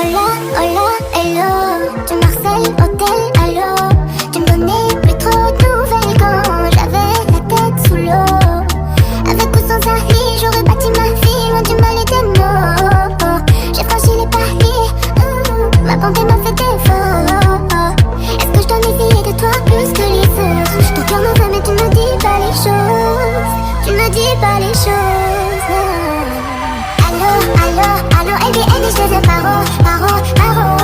Hola, hola, hello. Tu Marseille, hôtel, allô. Tu me donnais plus trop de nouvelles quand j'avais la tête sous l'eau. Avec ou sans avis, j'aurais bâti ma vie loin du mal et des mots. J'ai franchi les paris, ma bonté m'a fait défaut. Est-ce que je dois méfier de toi plus que les autres? Ton cœur me veut mais tu ne dis pas les choses. Tu ne dis pas les choses. Allô, allô, allô, ABN et je te paro, paro, paro.